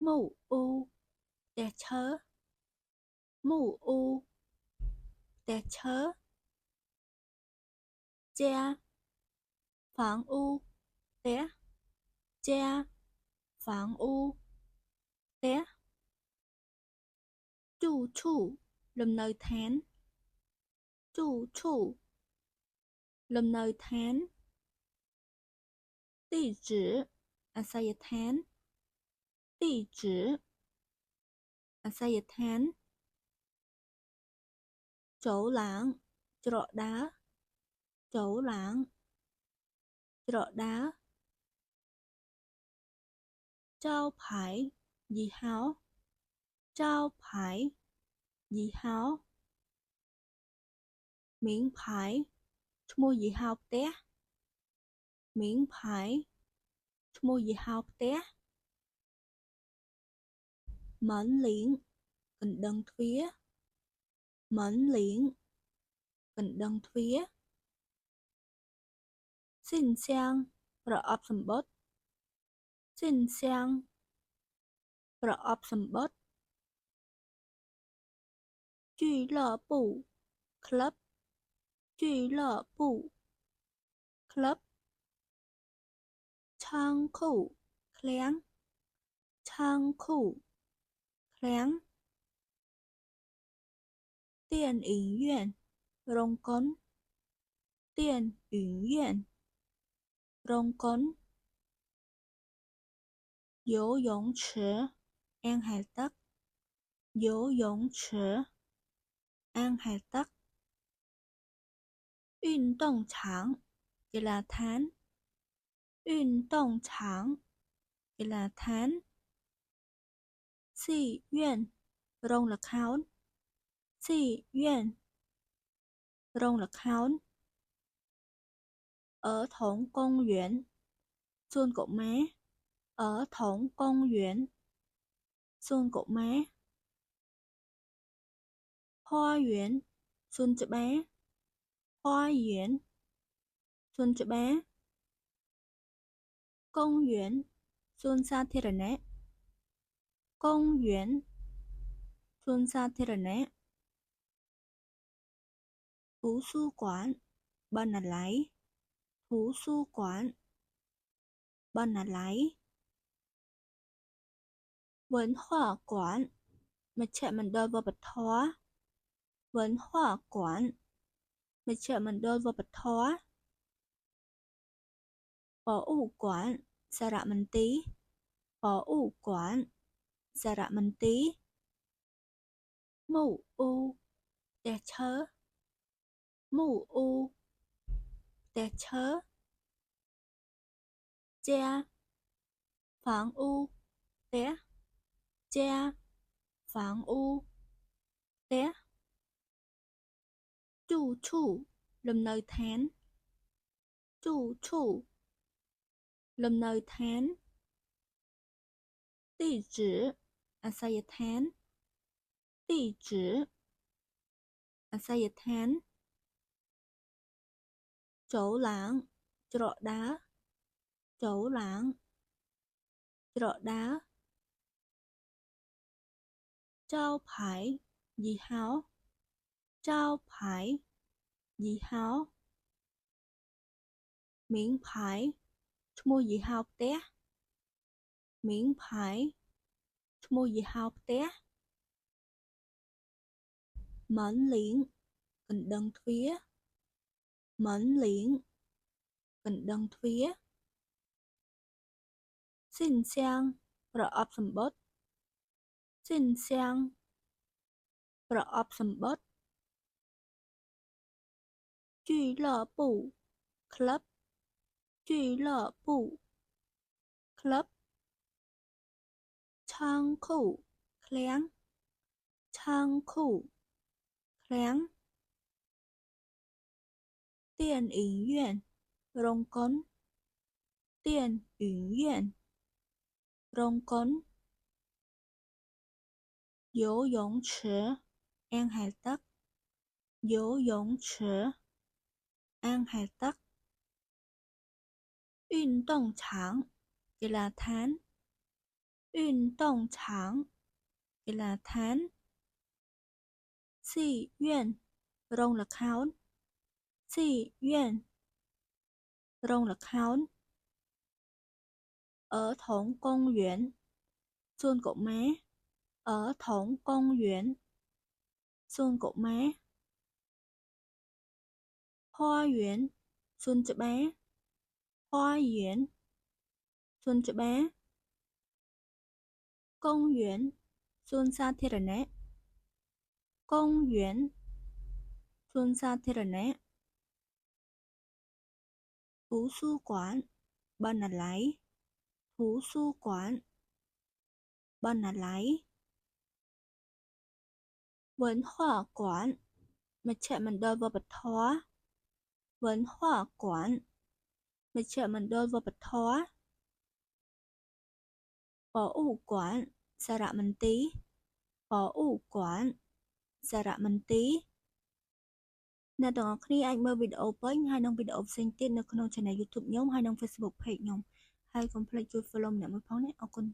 Mù u, tè chớ. Mù u, tè chớ. Cha, phản u, té. Cha, phản u, té. Chu chu, lùm nơi thán. Chu chu, lùm nơi thán. Địa chỉ, Asaya thán. Địa chỉ, Asaya thán. Chỗ lãng, trọ đá. Chỗ lãng, trọ đá. Trao phải, dì háo. Trao phải, dì háo. Miễn phải, mua dì háo té. Miễn phải, mua dì háo té. Mẫn liễn, cần đăng phía. Mẫn liễn, cần đăng phía. Xin sang, rõ ấp sầm bớt. Xin sang, rõ ấp sầm bớt. Truy lọ bù, club. Truy lọ bù, club. Trang khu, kháng. Trang khu, kháng. Điện ảnh viện, rong cấn. Điện ảnh viện, rong cấn.游泳池, An Hải Tắc.游泳池, An Hải Tắc.运动场, Kỳ là thán.运动场, Kỳ là thán. Sĩ院, rong là kháo. Sĩ院, rong là kháo. Ở thổng công viên, xuân cậu má. Ở thổng công viên, xuân cậu má. Hoa园, xuân chợ bá. Hoa园, xuân chợ bá. Công viên, xuân sa thê rà nạ. Công viên, xuân sa thê rà nạ. Thú sư quán, ban là lấy. Thú sư quán, ban là lấy. Vấn hỏa quán, mà chạy mình đôi vào bật thóa. Vấn hỏa quán, mà chạy mình đôi vào bật thóa. Bỏ ủ quán, xa rạ mình tí. Bỏ ủ quán, xa rạ mình tí. Mù u, tè chớ. Mù u, tè chớ. Cha, phản u, té. Cha, phản u, té. Chu chu, lùm nơi thán. Chu chu, lùm nơi thán. Địa chỉ, Asaya thán. Địa chỉ, Asaya thán. Chỗ lãng, trọ đá. Chỗ lãng, trọ đá. Trao phải, dì háo. Trao phải, dì háo. Miễn phải, mua dì háo té. Miễn phải, mua dì háo té. Mẫn liễn, cần đăng phía. Mẫn liễn, cần đăng phía. Xin sang, rõ ấp sầm bớt. Xin sang, rõ ấp sầm bớt. Truy lọ bù, club. Truy lọ bù, club. Trang khu, kháng. Trang khu, kháng. Điện ảnh viện, rong cấn. Điện ảnh viện, rong cấn.游泳池, An Hải Tắc.游泳池, An Hải Tắc.运động场, Kỳ là thán. 运动场 là thán. Sĩ院 rong là kháo. Sĩ院 rong là kháo. Ở thổng công viên xuân cậu má. Ở thổng công viên xuân cậu má. Hoa园 xuân chợ bá. Hoa园xuân chợ bá. Công viên xuân sa thê rà nạ. Công viên xuân sa thê rà nạ. Thú sư quán ban là lấy. Thú sư quán ban là lấy. Văn hóa quán mặt trận mình đôi vào bạch hóa. Văn hóa quán mặt trận mình đôi vào bạch hóa. Bảo ủ quán xa rạ mình tí. Bảo ủ quán xa rạ mình tí. Nè tụi ngọc ní anh mơ video bánh hay nông video xinh tiếtនៅក្នុង channel YouTube ខ្ញុំ ហើយ និង Facebook page ខ្ញុំ ហើយ complete ជួយ follow ម្នាក់មួយផងណាអរគុណ